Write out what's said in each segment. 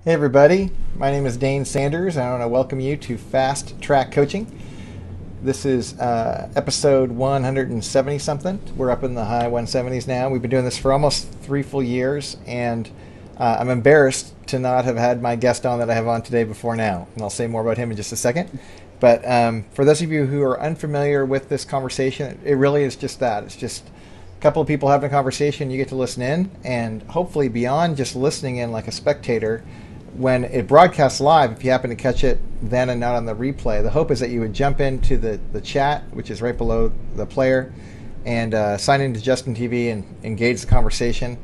Hey everybody, my name is Dane Sanders and I want to welcome you to Fast Track Coaching. This is episode 170 something. We're up in the high 170s now. We've been doing this for almost 3 full years, and I'm embarrassed to not have had my guest on that I have on today before now, and I'll say more about him in just a second. But for those of you who are unfamiliar with this conversation, it really is just that. It's just a couple of people having a conversation, you get to listen in, and hopefully beyond just listening in like a spectator, when it broadcasts live, if you happen to catch it then and not on the replay, the hope is that you would jump into the chat, which is right below the player, and sign into Justin TV and engage the conversation,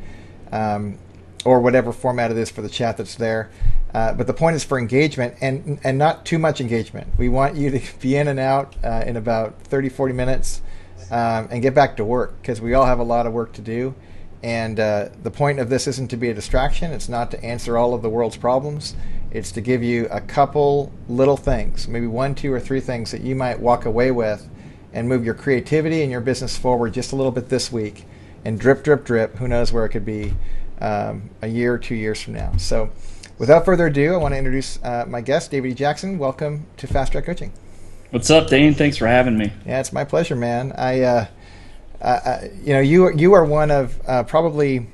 or whatever format it is for the chat that's there. But the point is for engagement and not too much engagement. We want you to be in and out in about 30, 40 minutes and get back to work, because we all have a lot of work to do. And the point of this isn't to be a distraction. It's not to answer all of the world's problems. It's to give you a couple little things, maybe 1, 2, or 3 things that you might walk away with and move your creativity and your business forward just a little bit this week. And drip, drip, drip, who knows where it could be a year or 2 years from now. So without further ado, I want to introduce my guest, David E. Jackson. Welcome to Fast Track Coaching. What's up, Dane? Thanks for having me. Yeah, it's my pleasure, man. You are one of probably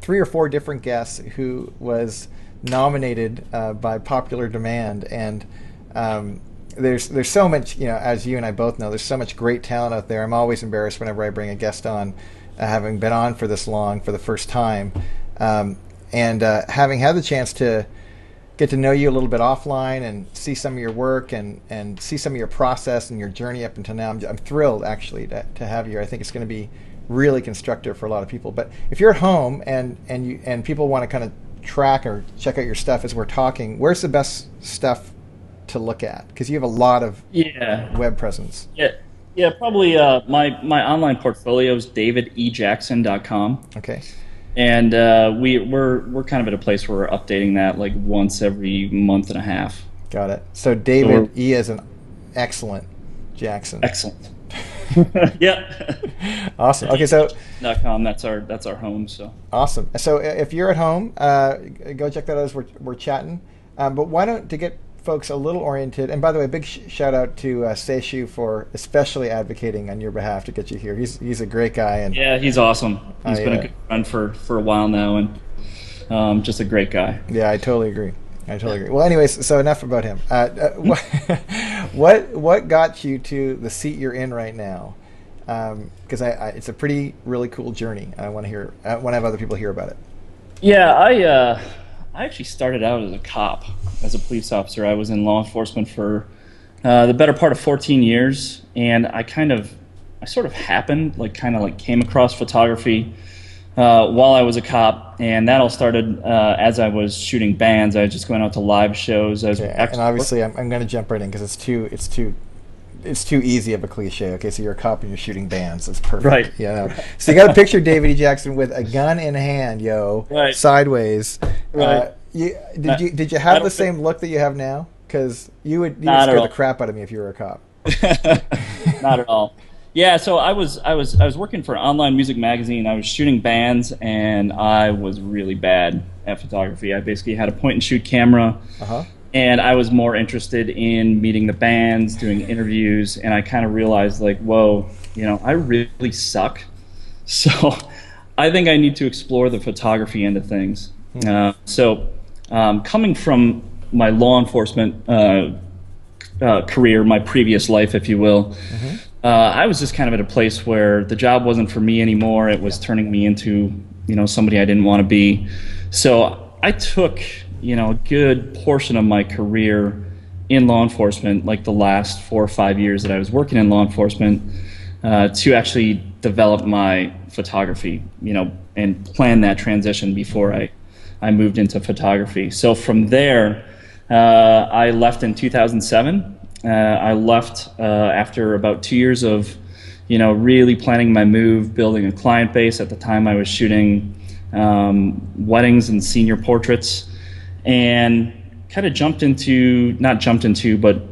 3 or 4 different guests who was nominated by popular demand, and there's so much, as you and I both know, there's so much great talent out there. I'm always embarrassed whenever I bring a guest on, having been on for this long for the first time, and having had the chance to get to know you a little bit offline and see some of your work and see some of your process and your journey up until now. I'm thrilled, actually, to have you. I think it's going to be really constructive for a lot of people. But if you're at home and people want to kind of track or check out your stuff as we're talking, where's the best stuff to look at? Because you have a lot of web presence. Yeah, probably my online portfolio is davidejackson.com. Okay. And we're kind of at a place where we're updating that like once every month and a half. Got it. So David E as an excellent Jackson. Excellent. Yeah. Awesome. Okay, so .com, that's our home. So awesome. So if you're at home, go check that out as we're chatting. But why don't, to get folks a little oriented, and by the way, big shout out to Seishu for especially advocating on your behalf to get you here. He's a great guy, and yeah, he's awesome. He's been a good friend for a while now, and just a great guy. Yeah, I totally agree. Well, anyways, so enough about him. What got you to the seat you're in right now? Because it's a really cool journey. I want to have other people hear about it. Yeah, I actually started out as a cop, as a police officer. I was in law enforcement for the better part of 14 years, and I sort of happened, came across photography while I was a cop, and that all started as I was shooting bands. I was just going out to live shows. And obviously, I'm going to jump right in because it's too easy of a cliche. Okay, so you're a cop and you're shooting bands. That's perfect. Right. Yeah. No. So you got to picture David E. Jackson with a gun in hand, right. Sideways. Right. Did you have the same look that you have now? Because you would scare the crap out of me if you were a cop. Not at all. Yeah. So I was working for an online music magazine. I was shooting bands, and I was really bad at photography. I basically had a point and shoot camera. And I was more interested in meeting the bands, doing interviews, and I kind of realized, like, whoa, I really suck. So I think I need to explore the photography end of things. Coming from my law enforcement career, my previous life, if you will, I was just kind of at a place where the job wasn't for me anymore. It was turning me into, somebody I didn't want to be. So I took a good portion of my career in law enforcement, like the last 4 or 5 years that I was working in law enforcement, to actually develop my photography, and plan that transition before I moved into photography. So from there, I left in 2007. I left after about 2 years of, really planning my move, building a client base. At the time, I was shooting weddings and senior portraits, and kind of but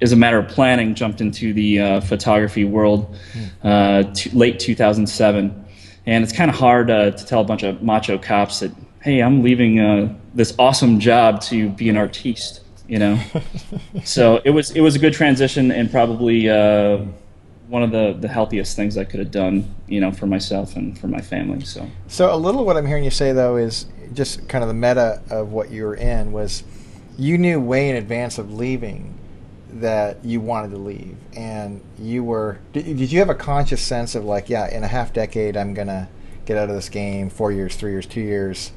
as a matter of planning, jumped into the photography world late 2007. And it's kind of hard to tell a bunch of macho cops that, hey, I'm leaving this awesome job to be an artiste, you know. So it was a good transition, and probably one of the healthiest things I could have done, you know, for myself and for my family. So a little what I'm hearing you say though is just kind of the meta of what you were in was you knew way in advance of leaving that you wanted to leave, and you were did you have a conscious sense of like, yeah, in a half decade I'm gonna get out of this game, 4 years, 3 years, 2 years,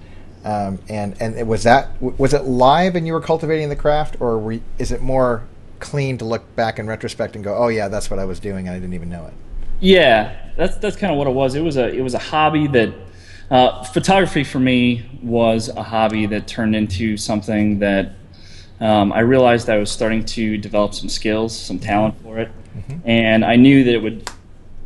and was it live and you were cultivating the craft, or is it more clean to look back in retrospect and go, oh yeah, that's what I was doing and I didn't even know it? Yeah, that's kind of what it was. It was a hobby that photography for me was a hobby that turned into something that I realized I was starting to develop some skills, some talent for it, and I knew that it would,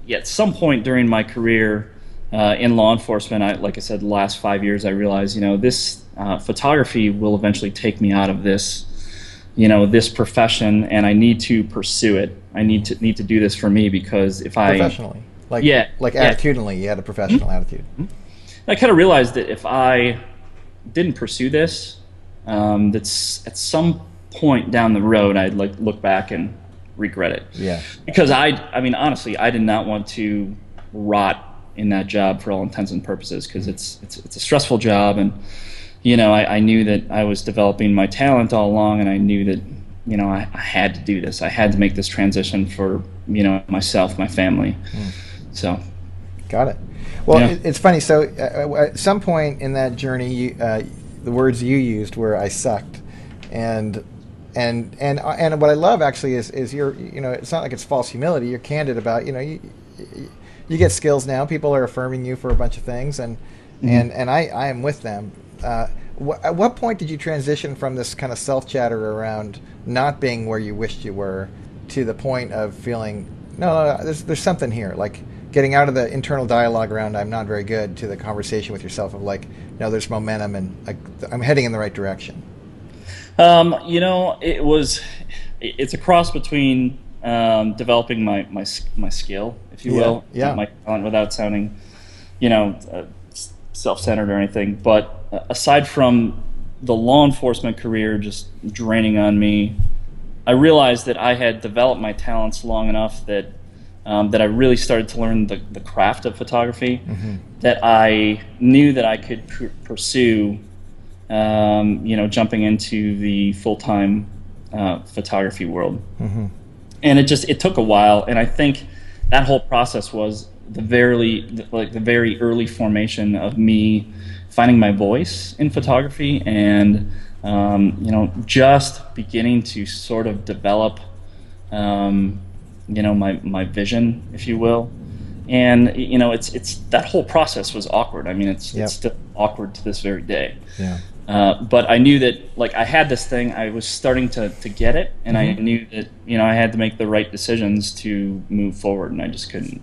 at some point during my career in law enforcement, like I said, the last 5 years, I realized, you know, this photography will eventually take me out of this, you know, this profession, and I need to pursue it. I need to do this for me, because if I professionally, attitudinally, you had a professional attitude. I kind of realized that if I didn't pursue this, that's at some point down the road I'd like look back and regret it. Yeah. Because I mean, honestly, I did not want to rot in that job for all intents and purposes, because it's a stressful job, and you know, I knew that I was developing my talent all along, and I knew that, you know, I had to do this. I had to make this transition for, you know, myself, my family. So. Got it. Well, yeah. It's funny. So at some point in that journey, the words you used were "I sucked," and what I love actually is you're, you know, it's not like it's false humility. You're candid about, you know, you get skills now. People are affirming you for a bunch of things, and I am with them. At what point did you transition from this kind of self-chatter around not being where you wished you were to the point of feeling, no, there's something here, like getting out of the internal dialogue around I'm not very good to the conversation with yourself of like, no, there's momentum and I'm heading in the right direction? You know, it's a cross between developing my skill, if you will, my talent, without sounding, you know, self-centered or anything. But aside from the law enforcement career just draining on me, I realized that I had developed my talents long enough that I really started to learn the craft of photography, that I knew that I could pursue, you know, jumping into the full-time photography world. And it took a while, and I think that whole process was the very early formation of me finding my voice in photography, and you know, just beginning to sort of develop, you know, my vision, if you will. And you know, it's that whole process was awkward. I mean, it's still awkward to this very day. But I knew that, like, I had this thing, I was starting to get it, and I knew that, you know, I had to make the right decisions to move forward, and I just couldn't.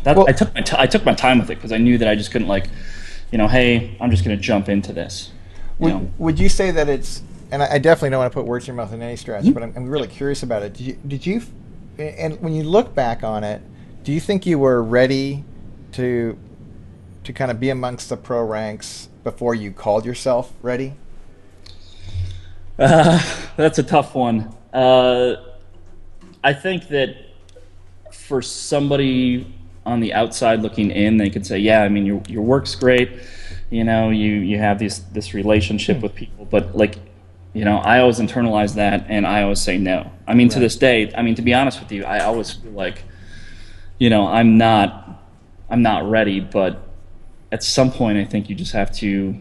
I took my time with it, because I knew that I just couldn't, like, you know, hey, I'm just going to jump into this. Would you say that it's, and I definitely don't want to put words in your mouth in any stretch, but I'm really curious about it. Did you, and when you look back on it, do you think you were ready to kind of be amongst the pro ranks before you called yourself ready? That's a tough one. I think that for somebody on the outside looking in, they could say, yeah, I mean, your work's great, you know, you have this relationship with people, but, like, you know, I always internalize that, and I always say no. I mean, to this day, I mean, to be honest with you, I always feel like, you know, I'm not ready, but at some point I think you just have to,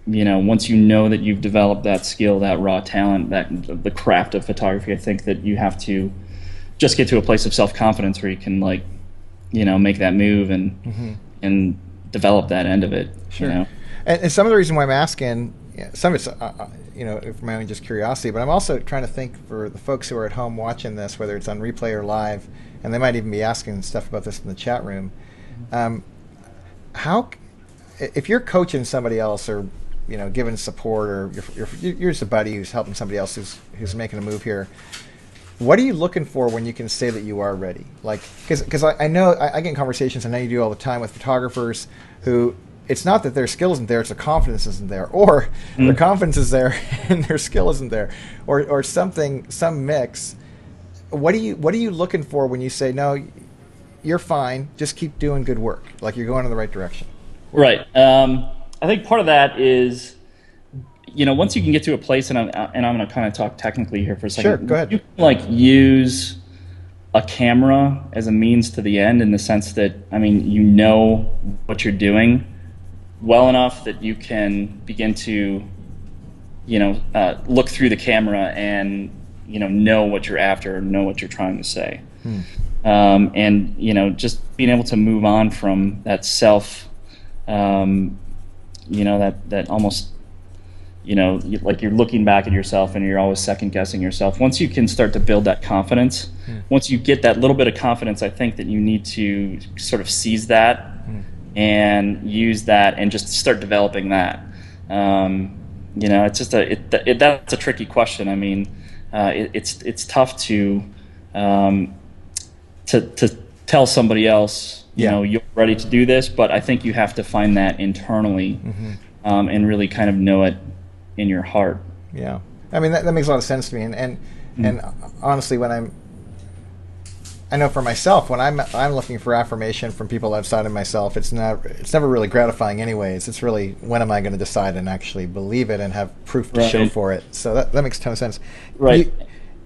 you know, once you know that you've developed that skill, that raw talent, the craft of photography, I think that you have to just get to a place of self-confidence where you can, like, you know, make that move and develop that end of it. Sure. You know? And some of the reason why I'm asking, some of it's, you know, for my own just curiosity, but I'm also trying to think for the folks who are at home watching this, whether it's on replay or live, and they might even be asking stuff about this in the chat room. How, if you're coaching somebody else, or, you know, giving support, or you're just a buddy who's helping somebody else who's making a move here, what are you looking for when you can say that you are ready? Like, because I know I get in conversations, I know you do all the time with photographers who it's not that their skill isn't there; it's their confidence isn't there, or their confidence is there and their skill isn't there, or something, some mix. What are you looking for when you say no? You're fine. Just keep doing good work. Like you're going in the right direction. Right. I think part of that is, once you can get to a place, and I'm going to kind of talk technically here for a second. Sure. Go ahead. You can use a camera as a means to the end, in the sense that, you know what you're doing well enough that you can begin to, look through the camera and, know what you're after, know what you're trying to say. And, just being able to move on from that self, that almost, like you're looking back at yourself and you're always second guessing yourself. Once you can start to build that confidence, once you get that little bit of confidence, I think that you need to sort of seize that and use that and just start developing that. It's just that's a tricky question. It's tough to tell somebody else, you're ready to do this, but I think you have to find that internally and really kind of know it in your heart. Yeah, that makes a lot of sense to me. And honestly, I know for myself, when I'm looking for affirmation from people outside of myself, it's never really gratifying anyways. It's really, when am I going to decide and actually believe it and have proof to show for it? So that makes a ton of sense. Right.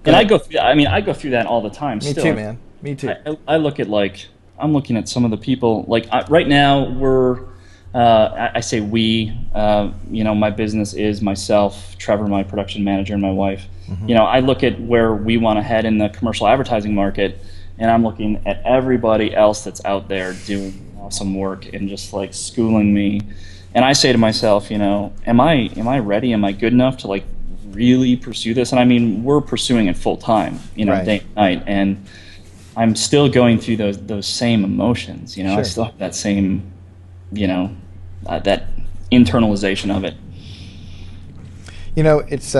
I go through that all the time. Me too, man. Me too. I look at, I'm looking at some of the people, right now we're, I say we, my business is myself, Trevor, my production manager, and my wife. I look at where we want to head in the commercial advertising market, and I'm looking at everybody else that's out there doing awesome work and just schooling me. And I say to myself, am I ready? Am I good enough to really pursue this? And we're pursuing it full time, right. Day and night. And I'm still going through those same emotions, Sure. I still have that same, that internalization of it. It's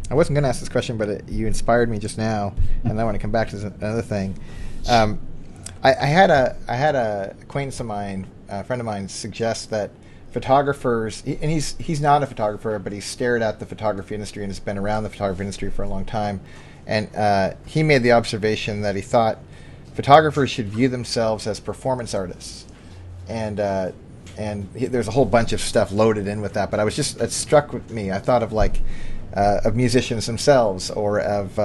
I wasn't going to ask this question, but you inspired me just now, and I want to come back to another thing. I had a acquaintance of mine, a friend of mine, suggest that photographers, and he's not a photographer, but he's stared at the photography industry and has been around the photography industry for a long time. And he made the observation that he thought photographers should view themselves as performance artists. And there's a whole bunch of stuff loaded in with that. But it struck with me. I thought of musicians themselves, or of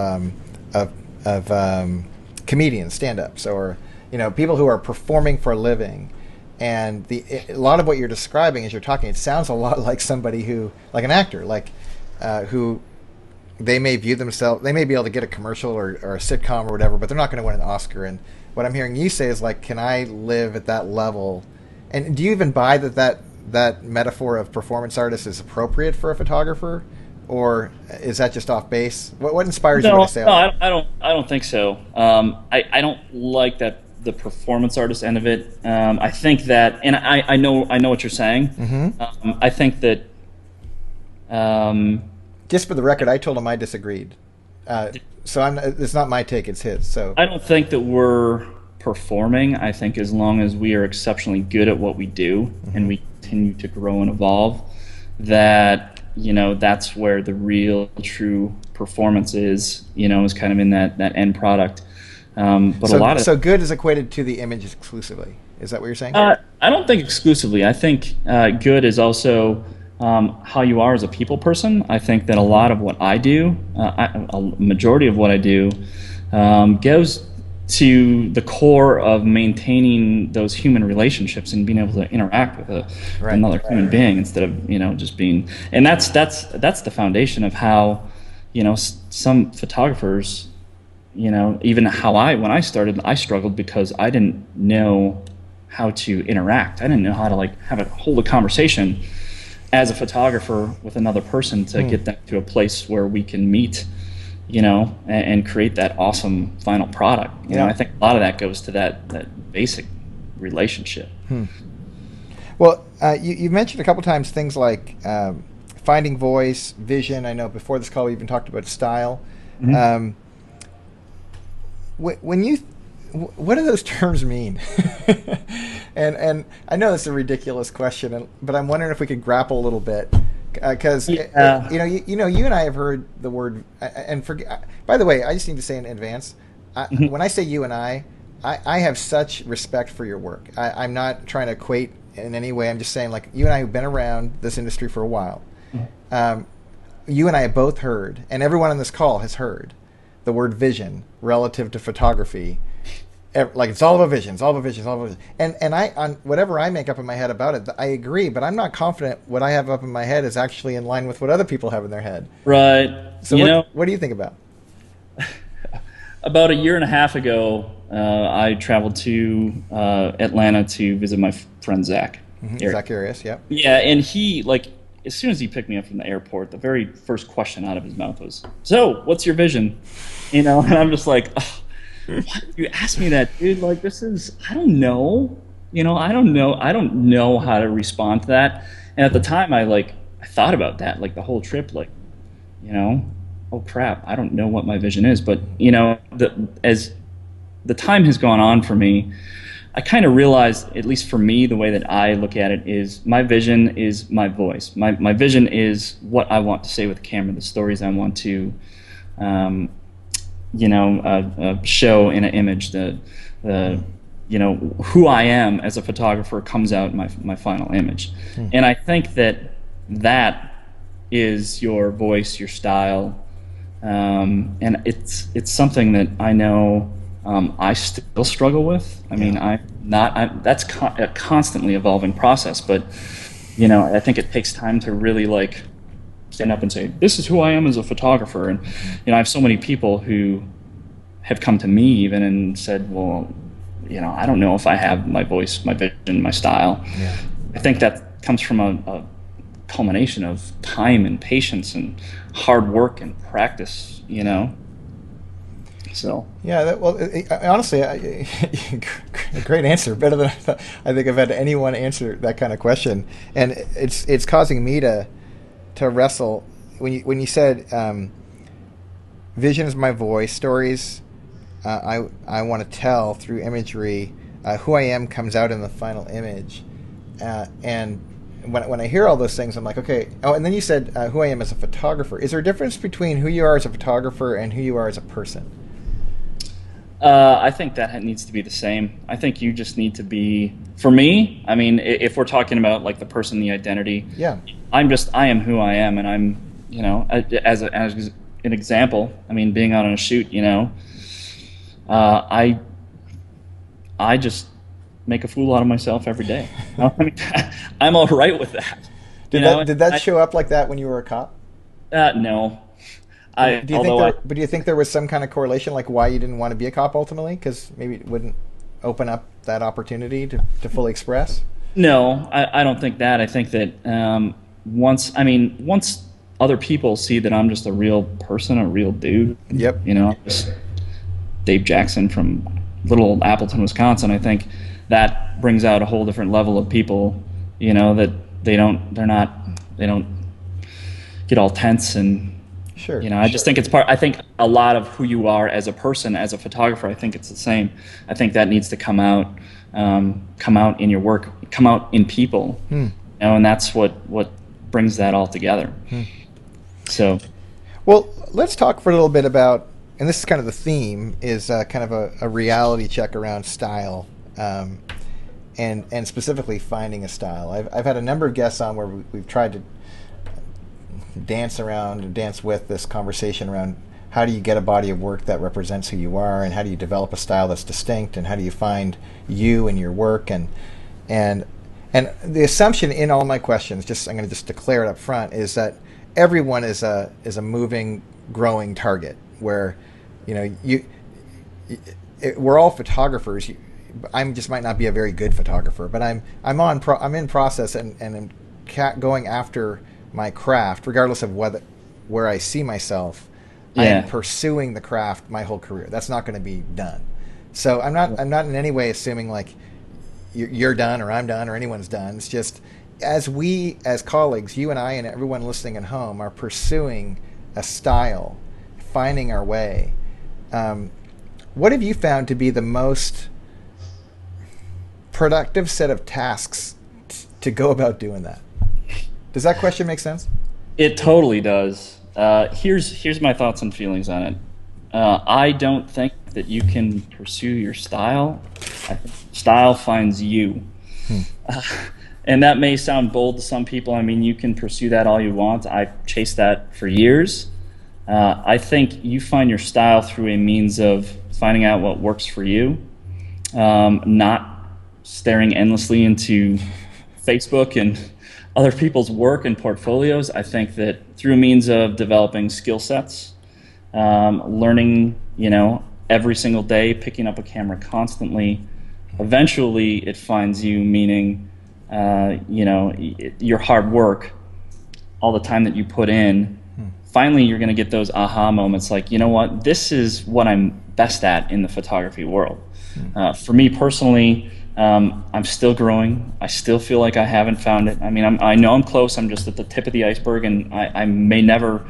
comedians, stand-ups, or people who are performing for a living. And a lot of what you're describing as you're talking, it sounds a lot like somebody like an actor, who they may view themselves, they may be able to get a commercial or a sitcom or whatever, but they're not going to win an Oscar. And what I'm hearing you say is can I live at that level? And do you even buy that metaphor of performance artist is appropriate for a photographer, or is that just off base? What inspires you when I say that? No, I don't think so. I don't like that, the performance artist end of it. I think that, and I know what you're saying. I think that. Just for the record, I told him I disagreed. So it's not my take; it's his. So I don't think that we're performing. I think as long as we are exceptionally good at what we do and we continue to grow and evolve, that that's where the real, true performance is. Is kind of in that end product. But so good is equated to the image exclusively. Is that what you're saying? I don't think exclusively. I think good is also how you are as a people person. I think that a lot of what I do, a majority of what I do, goes to the core of maintaining those human relationships and being able to interact with another human being instead of just being. And that's the foundation of how some photographers. Even when I started, I struggled because I didn't know how to interact. I didn't know how to hold a conversation as a photographer with another person to get them to a place where we can meet, and create that awesome final product. I think a lot of that goes to that basic relationship. Well, you mentioned a couple times things like finding voice, vision. I know before this call we even talked about style. What do those terms mean? And I know it's a ridiculous question, but I'm wondering if we could grapple a little bit, because you and I have heard the word. And by the way, I just need to say in advance, when I say you and I have such respect for your work. I'm not trying to equate in any way. I'm just saying, like, you and I have been around this industry for a while. You and I have both heard, and everyone on this call has heard, the word vision relative to photography. Like, it's all of a vision, it's all of a vision, it's all of a vision. And I, on whatever I make up in my head about it, I agree, but I'm not confident what I have up in my head is actually in line with what other people have in their head. Right. So what do you think about? About a year and a half ago, I traveled to Atlanta to visit my friend Zack. Zack Arias, yeah. Yeah, and he, like, as soon as he picked me up from the airport, the very first question out of his mouth was, "So, what's your vision?" And I'm just like, oh, why did you ask me that, dude? Like, this is, I don't know. I don't know how to respond to that. And at the time, I thought about that, like, the whole trip, like, oh crap, I don't know what my vision is. But, as the time has gone on for me, I kind of realized, at least for me, the way that I look at it is my vision is my voice. My vision is what I want to say with the camera, the stories I want to, show in an image. Who I am as a photographer comes out in my final image. And I think that is your voice, your style, and it's something that I know I still struggle with. I mean, that's a constantly evolving process, but I think it takes time to really, like, stand up and say, this is who I am as a photographer. And I have so many people who have come to me even and said, well, I don't know if I have my voice, my vision, my style. Yeah. I think that comes from a culmination of time and patience and hard work and practice, So yeah, honestly, a great answer. Better than I think I've had anyone answer that kind of question, and it's causing me to wrestle. When you said vision is my voice, stories I want to tell through imagery, who I am comes out in the final image, and when I hear all those things, I'm like, okay. Oh, and then you said who I am as a photographer. Is there a difference between who you are as a photographer and who you are as a person? I think that needs to be the same. I think you just need to be, for me, I mean, if we're talking about, like, the person, the identity, yeah, I am who I am, and I'm, as an example, I mean, being out on a shoot, I just make a fool out of myself every day. I mean, I'm all right with that. Did that show up like that when you were a cop? No. Do you think there was some kind of correlation, like why you didn't want to be a cop ultimately? Because maybe it wouldn't open up that opportunity to fully express? No, I don't think that. I think that once other people see that I'm just a real person, a real dude, yep, just Dave Jackson from little old Appleton, Wisconsin, I think that brings out a whole different level of people, that they don't get all tense and. Sure. I just think it's I think a lot of who you are as a person, as a photographer, I think it's the same. I think that needs to come out in your work, come out in people, and that's what brings that all together. So, well, let's talk for a little bit about, and this is kind of the theme, is kind of a reality check around style, and specifically finding a style. I've had a number of guests on where we've tried to dance with this conversation around how do you get a body of work that represents who you are, and how do you develop a style that's distinct, and how do you find you in your work, and the assumption in all my questions, I'm going to declare it up front, is that everyone is a moving, growing target where we're all photographers. I just might not be a very good photographer, but I'm in process and I'm going after my craft, regardless of where I see myself. Yeah. I am pursuing the craft my whole career. That's not going to be done. So I'm not in any way assuming like you're done or I'm done or anyone's done. It's just as colleagues, you and I and everyone listening at home are pursuing a style, finding our way. What have you found to be the most productive set of tasks to go about doing that? Does that question make sense? It totally does. Here's my thoughts and feelings on it. I don't think that you can pursue your style. I think style finds you. And that may sound bold to some people. I mean, you can pursue that all you want. I've chased that for years. I think you find your style through a means of finding out what works for you, not staring endlessly into Facebook and other people's work and portfolios. I think that through a means of developing skill sets, learning, every single day, picking up a camera constantly, eventually it finds you, meaning, your hard work, all the time that you put in, finally you're going to get those aha moments like, you know what, this is what I'm best at in the photography world. For me personally, I'm still growing. I still feel like I haven't found it. I mean, I know I'm close. I'm just at the tip of the iceberg, and I may never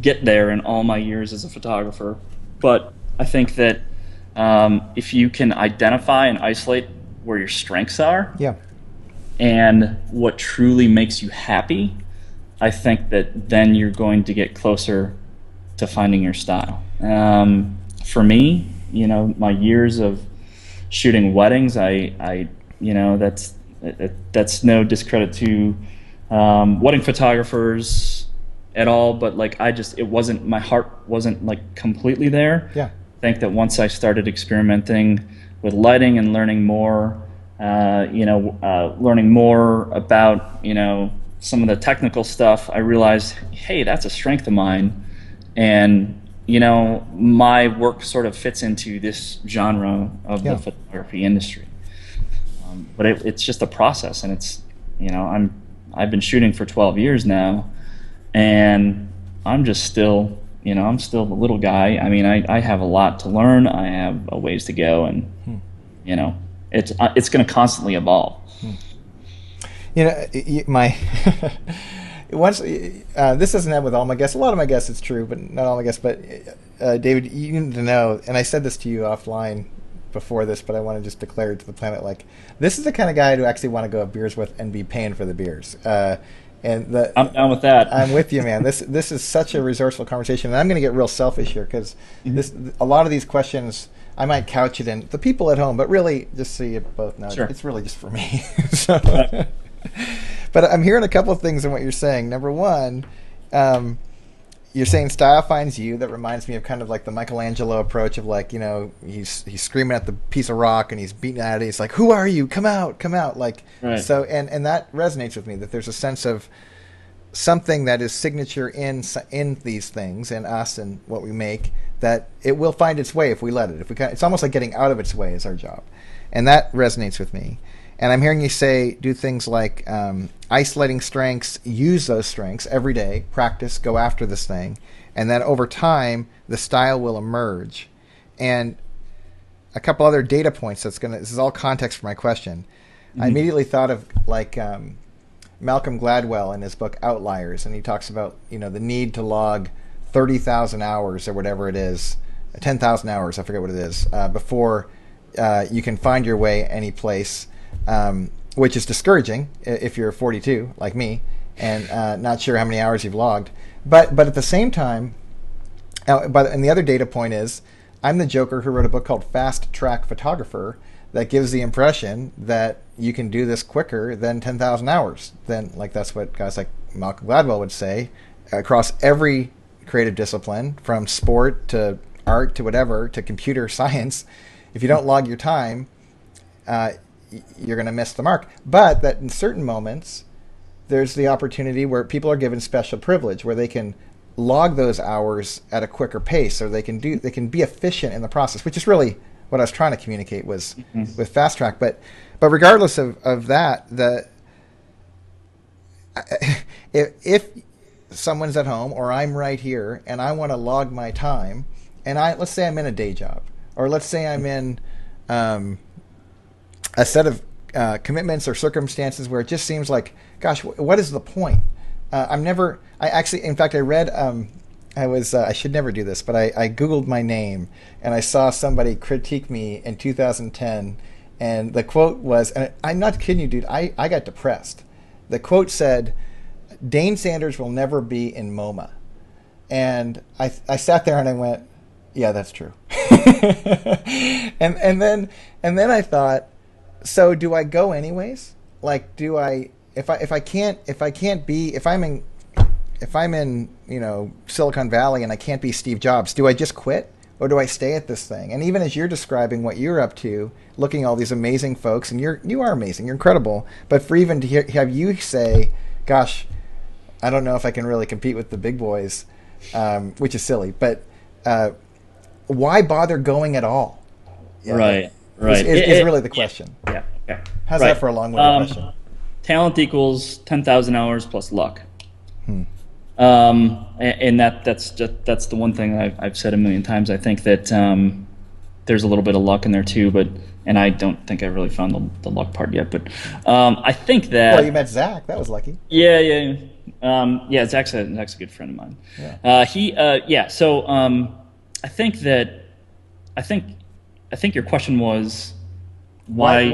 get there in all my years as a photographer. But I think that if you can identify and isolate where your strengths are, and what truly makes you happy, I think that then you're going to get closer to finding your style. For me, my years of shooting weddings, that's no discredit to wedding photographers at all, but my heart wasn't completely there. I think that once I started experimenting with lighting and learning more, learning more about some of the technical stuff, I realized, hey, that's a strength of mine, and my work sort of fits into this genre of the photography industry. But it's just a process, and it's, I've been shooting for 12 years now, and I'm just still, I'm still the little guy. I mean, I have a lot to learn. I have a ways to go, and, it's going to constantly evolve. Once this doesn't happen with all my guests. A lot of my guests, it's true, but not all my guests. But David, you need to know, and I said this to you offline before this, but I want to just declare it to the planet, like, this is the kind of guy to actually want to go have beers with and be paying for the beers. I'm down with that. I'm with you, man. This is such a resourceful conversation, and I'm going to get real selfish here because a lot of these questions I might couch it in the people at home, but really, just so you both know, it's really just for me. But I'm hearing a couple of things in what you're saying. Number one, you're saying style finds you. That reminds me of kind of like the Michelangelo approach of like, he's screaming at the piece of rock and he's beating at it. He's like, "Who are you? Come out, come out!" Like, so, and that resonates with me. That there's a sense of something that is signature in these things and us and what we make, that it will find its way if we let it. It's almost like getting out of its way is our job, and that resonates with me. And I'm hearing you say do things like isolating strengths, use those strengths every day, practice, go after this thing, and then over time the style will emerge. And a couple other data points this is all context for my question. I immediately thought of like Malcolm Gladwell in his book Outliers, and he talks about the need to log 30,000 hours or whatever it is, 10,000 hours, I forget what it is, before you can find your way any place. Which is discouraging if you're 42 like me and not sure how many hours you've logged. But at the same time, and the other data point is, I'm the joker who wrote a book called Fast Track Photographer that gives the impression that you can do this quicker than 10,000 hours. Then, like, that's what guys like Malcolm Gladwell would say across every creative discipline, from sport to art to whatever to computer science. If you don't log your time, you're going to miss the mark. But that in certain moments, there's the opportunity where people are given special privilege, where they can log those hours at a quicker pace, or they can be efficient in the process, which is really what I was trying to communicate was with Fast Track. But regardless of that, if someone's at home or I'm right here and I want to log my time, and let's say I'm in a day job, or let's say I'm in a set of commitments or circumstances where it just seems like, gosh, what is the point? In fact, I read, I should never do this, but I Googled my name and I saw somebody critique me in 2010 And the quote was, and I'm not kidding you, dude, I got depressed. The quote said, Dane Sanders will never be in MoMA. And I sat there and I went, yeah, that's true. and then I thought, so do I go anyways? Like, do I, if I'm in, you know, Silicon Valley and I can't be Steve Jobs, do I just quit? Or do I stay at this thing? And even as you're describing what you're up to, looking at all these amazing folks, and you are amazing, you're incredible. But for even to have you say, "Gosh, I don't know if I can really compete with the big boys," which is silly. But why bother going at all? Yeah, right. Is really the question. Yeah. Okay. How's that for a long-winded question? Talent equals 10,000 hours plus luck. And that's the one thing I've said a million times. I think that there's a little bit of luck in there too, and I don't think I really found the luck part yet. But I think that. Well, you met Zach. That was lucky. Yeah. Zach's a good friend of mine. Yeah. So I think your question was why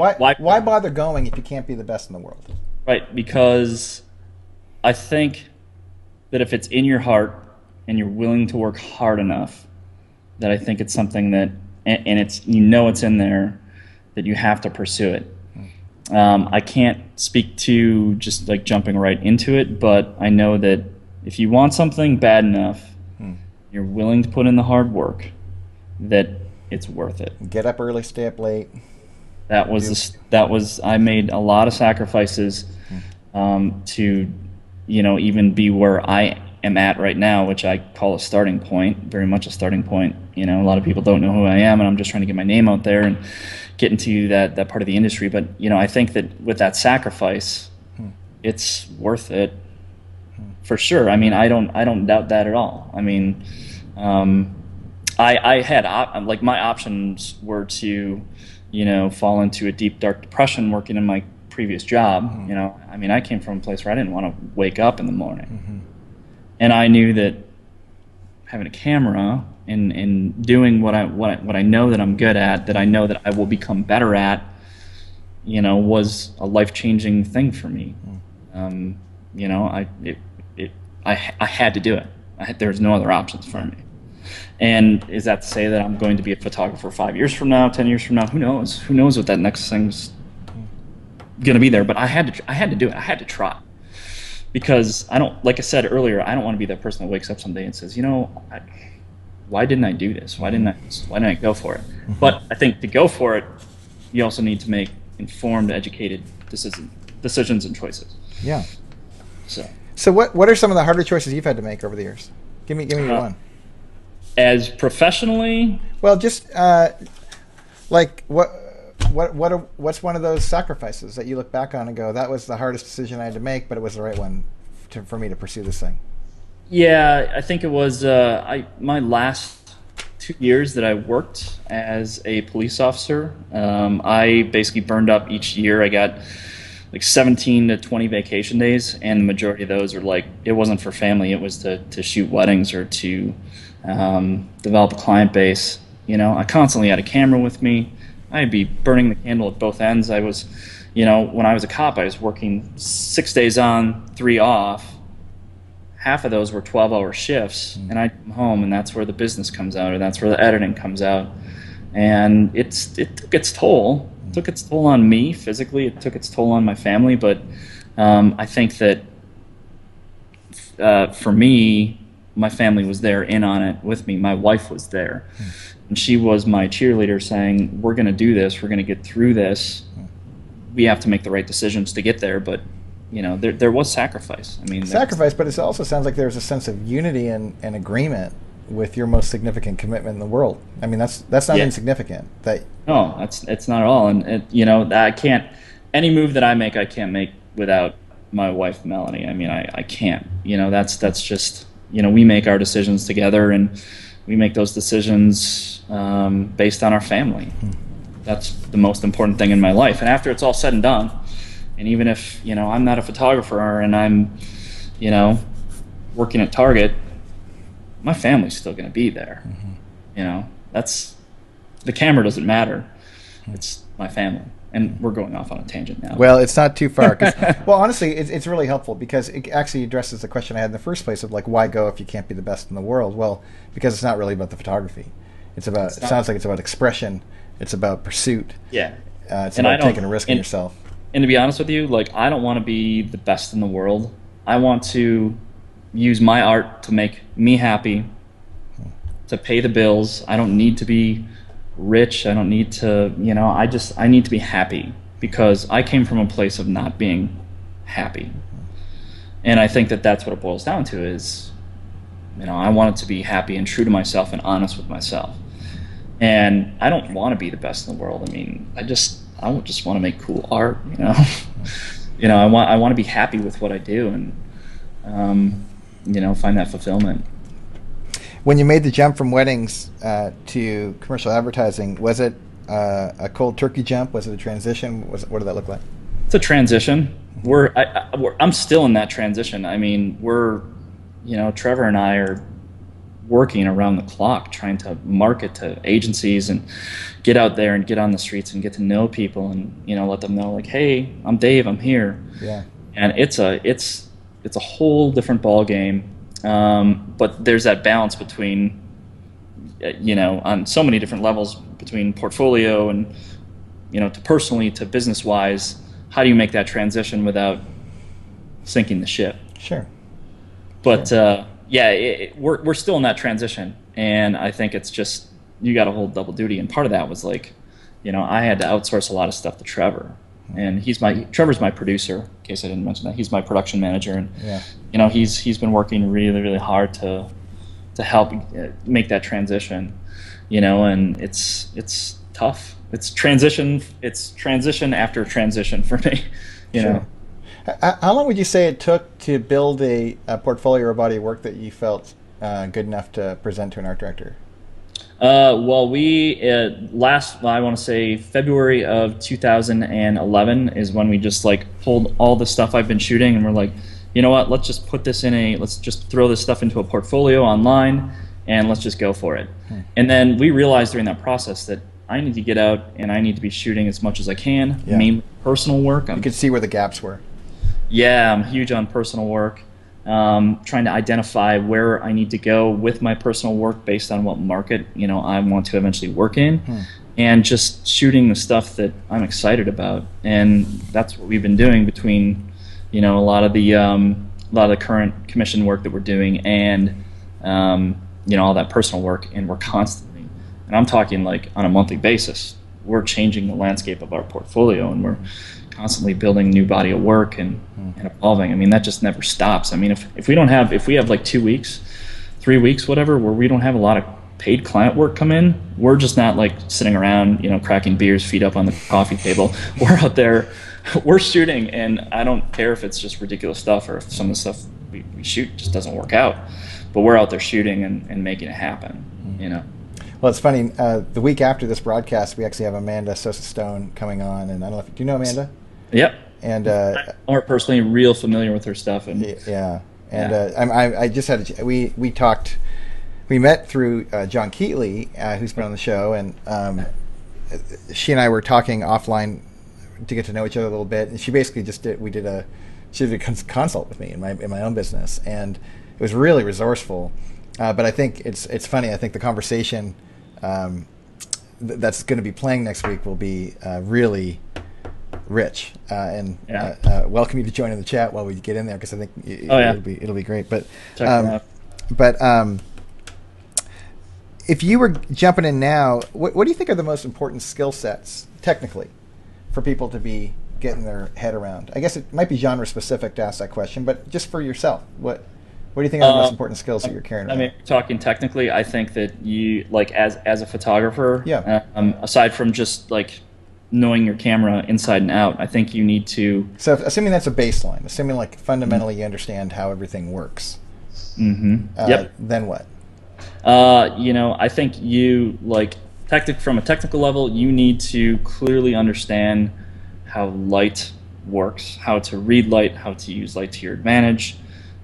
bother going if you can't be the best in the world? Right, because I think that if it's in your heart and you're willing to work hard enough, that I think it's something that, and it's, you know, it's in there, that you have to pursue it. I can't speak to just like jumping right into it, but I know that if you want something bad enough, you're willing to put in the hard work, that it's worth it. Get up early, stay up late. I made a lot of sacrifices to, you know, even be where I am at right now, which I call a starting point, very much a starting point. You know, a lot of people don't know who I am, and I'm just trying to get my name out there and get into that part of the industry. But, you know, I think that with that sacrifice, it's worth it for sure. I mean, I don't doubt that at all. I mean, I had like my options were to, you know, fall into a deep, dark depression working in my previous job. You know, I mean, I came from a place where I didn't want to wake up in the morning. And I knew that having a camera and doing what I know that I'm good at, that I know that I will become better at, you know, was a life-changing thing for me. You know, I had to do it. There was no other options for me. And is that to say that I'm going to be a photographer 5 years from now, 10 years from now? Who knows? Who knows what that next thing's going to be there? But I had to do it. I had to try. Because I don't, like I said earlier, I don't want to be that person that wakes up someday and says, you know, why didn't I do this? Why didn't I go for it? But I think to go for it, you also need to make informed, educated decisions and choices. Yeah. So what are some of the harder choices you've had to make over the years? Give me one. As professionally? Well, just like what's one of those sacrifices that you look back on and go, that was the hardest decision I had to make, but it was the right one for me to pursue this thing? Yeah, I think it was my last 2 years that I worked as a police officer. I basically burned up each year. I got like 17 to 20 vacation days, and the majority of those were like, it wasn't for family, it was to shoot weddings or to develop a client base. You know, I constantly had a camera with me. I'd be burning the candle at both ends. I was, you know, when I was a cop, I was working 6 days on, 3 off. Half of those were 12-hour shifts, and I'd come home, and that's where the business comes out, or that's where the editing comes out. And it took its toll. It took its toll on me physically. It took its toll on my family. But I think that for me, my family was there in on it with me. My wife was there. And she was my cheerleader saying, we're going to do this. We're going to get through this. We have to make the right decisions to get there. But, you know, there was sacrifice. I mean, sacrifice, but it also sounds like there's a sense of unity and agreement with your most significant commitment in the world. I mean, that's not insignificant. No, it's not at all. And, you know, I can't, any move that I can't make without my wife, Melanie. I mean, I can't. You know, that's just, you know, we make our decisions together, and we make those decisions based on our family. That's the most important thing in my life. And after it's all said and done, and even if, you know, I'm not a photographer and I'm, you know, working at Target, my family's still going to be there. You know, the camera doesn't matter. It's my family. And we're going off on a tangent now. Well, it's not too far. Well, honestly, it's really helpful because it actually addresses the question I had in the first place of like, why go if you can't be the best in the world? Well, because it's not really about the photography. It sounds like it's about expression. It's about pursuit. Yeah. It's about taking a risk on yourself. And to be honest with you, like, I don't want to be the best in the world. I want to use my art to make me happy, to pay the bills. I don't need to be rich. I don't need to, I need to be happy because I came from a place of not being happy. And I think that that's what it boils down to is, I wanted to be happy and true to myself and honest with myself. And I don't want to be the best in the world. I mean, I just want to make cool art, I want to be happy with what I do and, find that fulfillment. When you made the jump from weddings to commercial advertising, was it a cold turkey jump? Was it a transition? What did that look like? It's a transition. I'm still in that transition. I mean, Trevor and I are working around the clock trying to market to agencies and get out there and get on the streets and get to know people and let them know like, hey, I'm Dave, I'm here. Yeah. And it's a whole different ball game. But there's that balance between, on so many different levels between portfolio and, to personally to business wise, how do you make that transition without sinking the ship? Sure. But we're still in that transition, and I think it's just you got to hold double duty. And part of that was like, I had to outsource a lot of stuff to Trevor. And Trevor's my producer, in case I didn't mention that. He's my production manager, and he's been working really, really hard to help make that transition, and it's tough. It's transition after transition for me, Sure. How long would you say it took to build a portfolio or body of work that you felt good enough to present to an art director? Well, we I want to say February of 2011 is when we just like pulled all the stuff I've been shooting and we're like, you know what, let's just let's just throw this stuff into a portfolio online and let's just go for it. And then we realized during that process that I need to get out and I need to be shooting as much as I can, mainly personal work. You could see where the gaps were. Yeah, I'm huge on personal work. Trying to identify where I need to go with my personal work based on what market I want to eventually work in, and just shooting the stuff that I'm excited about. And that's what we've been doing between a lot of the current commission work that we're doing and all that personal work. And we're constantly, and I'm talking like on a monthly basis, we're changing the landscape of our portfolio, and we're constantly building new body of work and evolving. I mean, that just never stops. I mean, if we have like 2 weeks, 3 weeks, whatever, where we don't have a lot of paid client work come in, we're just not like sitting around, cracking beers, feet up on the coffee table. We're out there, we're shooting, and I don't care if it's just ridiculous stuff or if some of the stuff we shoot just doesn't work out, but we're out there shooting and making it happen, Well, it's funny. The week after this broadcast, we actually have Amanda Sosa Stone coming on, and I don't know do you know Amanda? Yep. And I'm personally real familiar with her stuff, and I just had we met through John Keatley, who's been on the show, and she and I were talking offline to get to know each other a little bit, and she basically did a consult with me in my own business, and it was really resourceful. But I think it's funny. I think the conversation that's going to be playing next week will be really rich, and welcome you to join in the chat while we get in there, because I think it'll be great. But if you were jumping in now, what do you think are the most important skill sets technically for people to be getting their head around? I guess it might be genre specific to ask that question, but just for yourself, what do you think are the most important skills that you're carrying around? I mean, talking technically, I think that you, like, as a photographer, aside from just like knowing your camera inside and out, I think you need to. So, assuming that's a baseline, assuming like fundamentally you understand how everything works. Yep. Then what? I think you from a technical level, you need to clearly understand how light works, how to read light, how to use light to your advantage,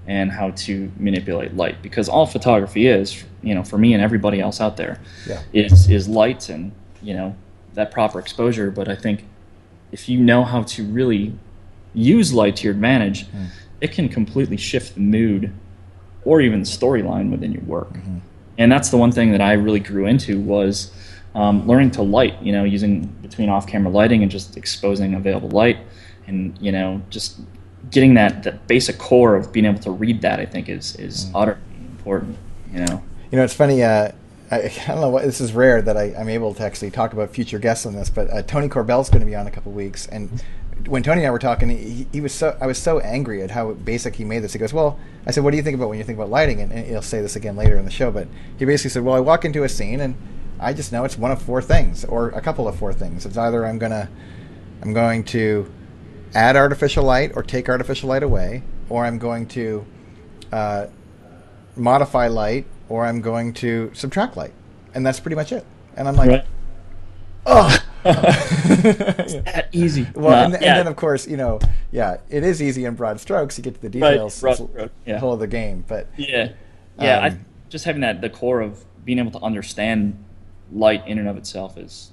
and how to manipulate light. Because all photography is, for me and everybody else out there, is light, and that proper exposure. But I think if you know how to really use light to your advantage, it can completely shift the mood or even the storyline within your work. And that's the one thing that I really grew into was learning to light, using between off-camera lighting and just exposing available light, and just getting that basic core of being able to read that, I think is utterly important. It's funny. I don't know what, this is rare that I'm able to actually talk about future guests on this, but Tony Corbell's going to be on in a couple of weeks, and when Tony and I were talking, I was so angry at how basic he made this. He goes, well, I said, what do you think about when you think about lighting? And he'll say this again later in the show, but he basically said, well, I walk into a scene and I just know it's one of four things, or a couple of four things. It's either I'm going to add artificial light or take artificial light away, or I'm going to modify light, or I'm going to subtract light, and that's pretty much it. And I'm like, oh. It's that easy. Well, and then of course, it is easy in broad strokes. You get to the details, the whole of the game. But just having the core of being able to understand light in and of itself is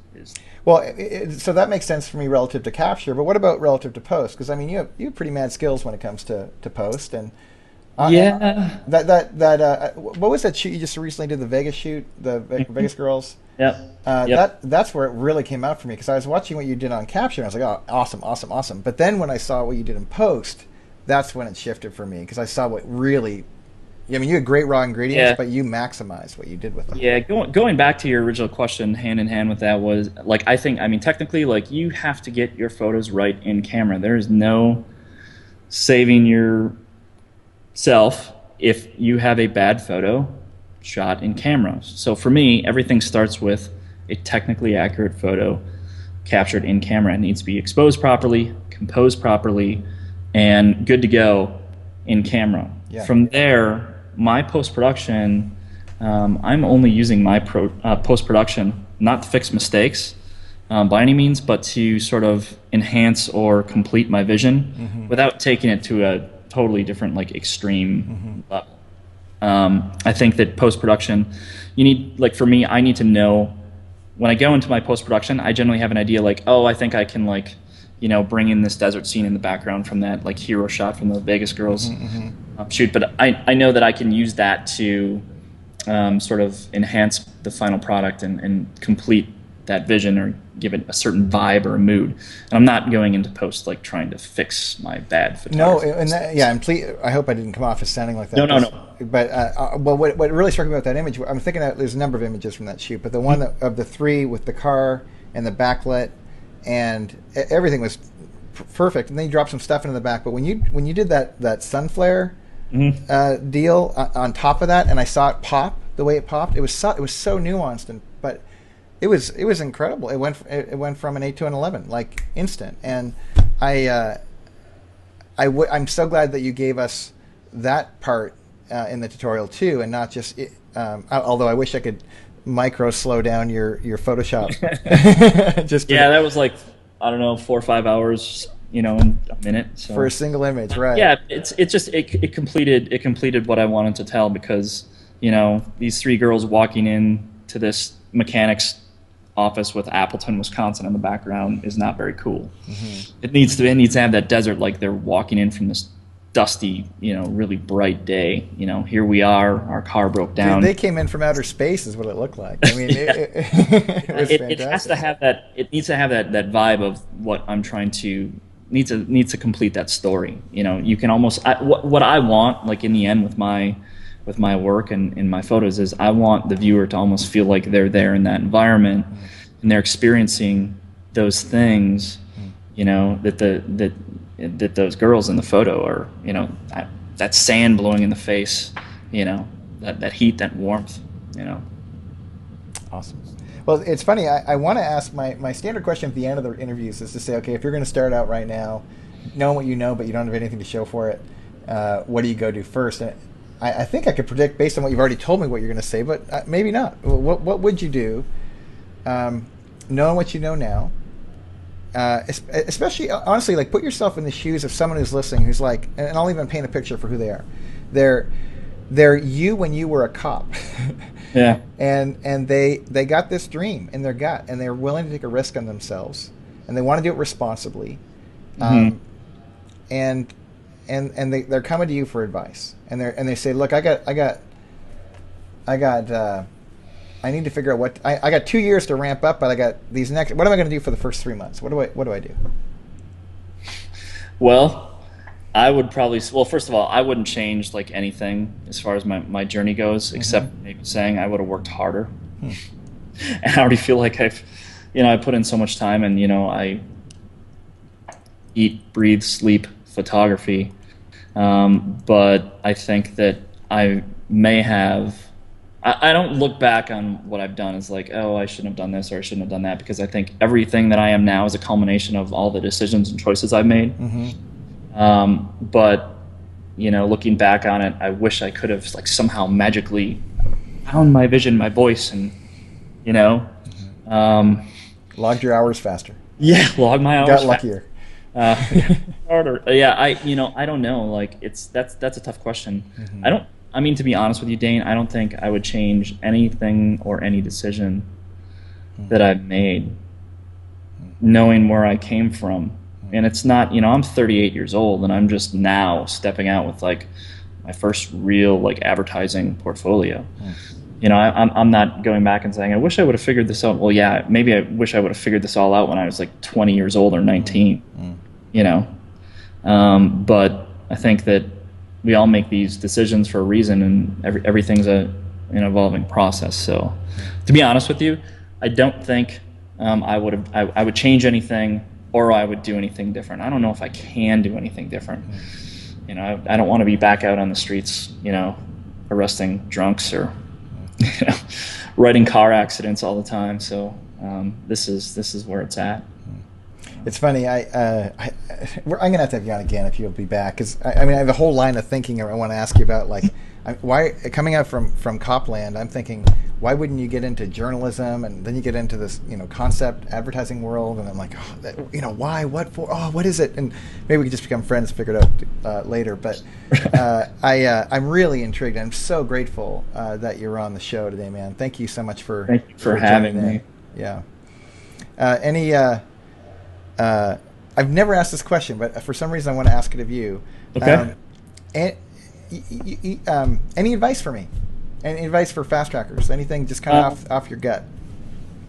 well. So that makes sense for me relative to capture. But what about relative to post? Because I mean, you have pretty mad skills when it comes to post. And what was that shoot you just recently did? The Vegas shoot, the Vegas girls. That's where it really came out for me, because I was watching what you did on capture and I was like, oh, awesome. But then when I saw what you did in post, that's when it shifted for me, because I saw what really, you had great raw ingredients, but you maximized what you did with them. Yeah, going back to your original question, hand in hand with that was, technically, you have to get your photos right in camera. There is no saving yourself if you have a bad photo shot in camera. So for me, everything starts with a technically accurate photo captured in camera. It needs to be exposed properly, composed properly, and good to go in camera. From there, my post-production, I'm only using my post-production not to fix mistakes by any means, but to sort of enhance or complete my vision without taking it to a totally different, extreme level. I think that post-production, you need, for me, I need to know, when I go into my post-production, I generally have an idea I think I can bring in this desert scene in the background from that hero shot from the Vegas girls shoot, but I know that I can use that to sort of enhance the final product and complete that vision or give it a certain vibe or a mood. And I'm not going into post trying to fix my bad photography. No, and I hope I didn't come off as sounding like that. No. But what really struck me about that image, I'm thinking that there's a number of images from that shoot, but the one of the three with the car and the backlit and everything was perfect. And then you dropped some stuff into the back. But when you did that sun flare deal on top of that, and I saw it pop the way it popped, it was so nuanced, but it was incredible. It went from an 8 to an 11, instant. And I'm so glad that you gave us that part in the tutorial too, and not just although I wish I could micro slow down your Photoshop. That was 4 or 5 hours, in a minute. So. For a single image, right? Yeah, it completed what I wanted to tell, because these three girls walking in to this mechanic's office with Appleton, Wisconsin in the background is not very cool. It needs to have that desert, they're walking in from this dusty, really bright day. Here we are, our car broke down. They came in from outer space is what it looked like. I mean, it has to have that. It needs to have that vibe of what I'm trying to needs to complete that story. You can almost what I want, in the end with my work and in my photos, is I want the viewer to almost feel like they're there in that environment and they're experiencing those things, that those girls in the photo are, that sand blowing in the face, that heat, that warmth, Awesome. Well, it's funny. I want to ask my standard question at the end of the interviews is to say, okay, if you're going to start out right now, knowing what you know, but you don't have anything to show for it, what do you go do first? And I think I could predict based on what you've already told me what you're going to say, but maybe not. What would you do, knowing what you know now? Especially, honestly, put yourself in the shoes of someone who's listening, who's and I'll even paint a picture for who they are. they're you when you were a cop. Yeah. And they got this dream in their gut, and they're willing to take a risk on themselves, and they want to do it responsibly. Mm-hmm. And they're coming to you for advice, and they say, look, I need to figure out what I got 2 years to ramp up, but I got these next. What am I going to do for the first 3 months? What do I do? Well, I would probably. Well, first of all, I wouldn't change like anything as far as my journey goes, except maybe saying I would have worked harder. And I already feel like I put in so much time, and I eat, breathe, sleep photography. But I think that I may have. I don't look back on what I've done as like, oh, I shouldn't have done this or I shouldn't have done that, because I think everything that I am now is a culmination of all the decisions and choices I've made. But looking back on it, I wish I could have like somehow magically found my vision, my voice, and logged your hours faster. Yeah, log my hours. Got luckier. Harder. Yeah, I don't know. Like that's a tough question. I mean, to be honest with you, Dane, I don't think I would change anything or any decision that I've made, knowing where I came from. And it's not, I'm 38 years old, and I'm just now stepping out with like my first real like advertising portfolio. I'm not going back and saying, I wish I would have figured this out. Well, yeah, maybe I wish I would have figured this all out when I was like 20 years old or 19, But I think that we all make these decisions for a reason, and everything's an evolving process. So, to be honest with you, I don't think I would change anything or I would do anything different. I don't know if I can do anything different. I don't want to be back out on the streets, arresting drunks or writing car accidents all the time. So this is where it's at. It's funny. I'm gonna have to have you on again if you'll be back, because I have a whole line of thinking I want to ask you about. Like, why coming out from Copland, I'm thinking, why wouldn't you get into journalism, and then you get into this concept advertising world, and I'm like, why, what for? Oh, what is it? And maybe we could just become friends, figure it out later. But I'm really intrigued. I'm so grateful that you're on the show today, man. Thank you so much for having me. Yeah. I've never asked this question, but for some reason I want to ask it of you. Okay. Any advice for me? Any advice for fast trackers? Anything just kind of off your gut?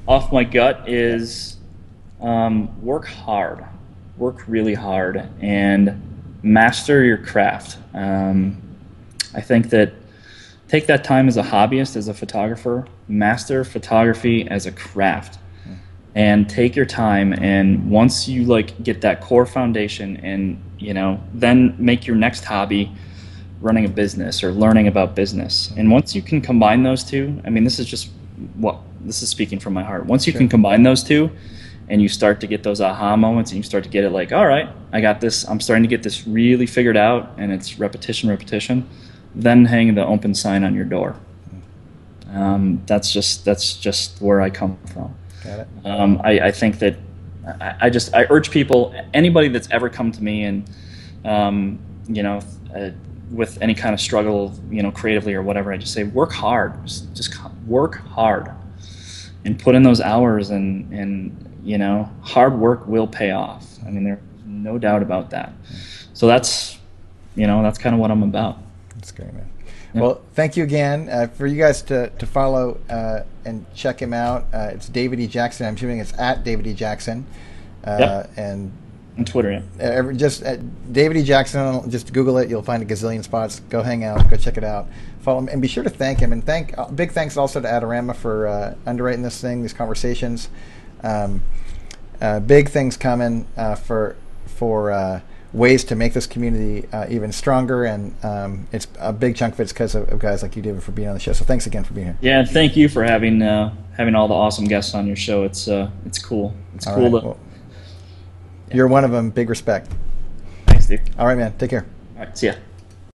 Off my gut is work hard. Work really hard and master your craft. I think that take that time as a hobbyist, as a photographer, master photography as a craft. And take your time, and once you get that core foundation, and then make your next hobby running a business or learning about business. And once you can combine those two, this is speaking from my heart. Once you can combine those two, and you start to get those aha moments, and you start to get it like, all right, I got this. I'm starting to get this really figured out, and it's repetition. Then hang the open sign on your door. That's just where I come from. Got it. I think that I urge people, anybody that's ever come to me and with any kind of struggle, creatively or whatever, I just say work hard. Just work hard and put in those hours, and hard work will pay off. There's no doubt about that. So that's kind of what I'm about. That's great, man. Yep. Well, thank you again. For you guys to follow and check him out, it's David E. Jackson. I'm assuming it's at David E. Jackson. And on Twitter, yeah. Just David E. Jackson, just Google it. You'll find a gazillion spots. Go hang out. Go check it out. Follow him. And be sure to thank him. And big thanks also to Adorama for underwriting this thing, these conversations. Big things coming for ways to make this community even stronger, and it's a big chunk of it's because of guys like you, David, for being on the show. So thanks again for being here. Yeah, thank you for having all the awesome guests on your show. It's cool. It's all cool. Right. Well, you're one of them. Big respect. Thanks, dude. All right, man. Take care. All right. See ya.